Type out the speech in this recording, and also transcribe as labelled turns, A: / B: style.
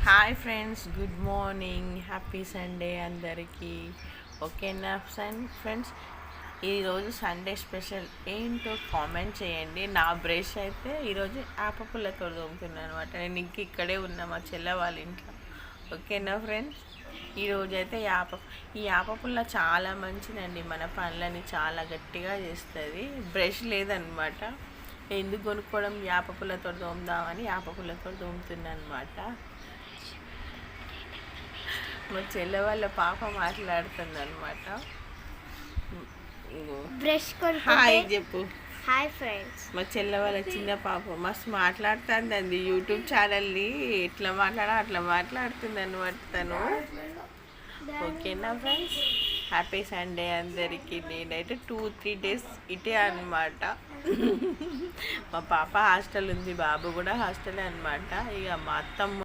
A: Hi friends, good morning, happy Sunday అందరికీ. ఓకేనా friends, ఈరోజు సండే స్పెషల్ ఏంటో కామెంట్ చేయండి. నా బ్రష్ అయితే ఈరోజు ఆపపుల్లతో తోముతున్నాను అనమాట. నేను ఇంక ఇక్కడే ఉన్నా మా చెల్ల వాళ్ళ ఇంట్లో. ఓకేనా ఫ్రెండ్స్, ఈరోజు అయితే ఈ ఆపపుల్ల చాలా మంచిదండి. మన పనులని చాలా గట్టిగా చేస్తుంది. బ్రష్ లేదనమాట, ఎందుకు కొనుక్కోవడం, యాపపుల్లతో తోముదామని యాపపుల్లతో తోముతున్నాను అనమాట. మా చెల్లె వాళ్ళ పాప మాట్లాడుతుంది అనమాట.
B: బ్రష్
A: హాయ్ చెప్పు.
B: Hi friends.
A: మా చెల్లె వాళ్ళ చిన్న పాప మస్తు మాట్లాడుతుంది అండి. యూట్యూబ్ ఛానల్ని ఎట్లా అట్లా మాట్లాడుతుంది అనమాట తను. ఓకేనా ఫ్రెండ్స్, హ్యాపీ సండే అందరికీ. నేనైతే 2-3 డేస్ ఇటే అనమాట. మా పాప హాస్టల్ ఉంది, బాబు కూడా హాస్టలే అనమాట. ఇక మా అత్తమ్మ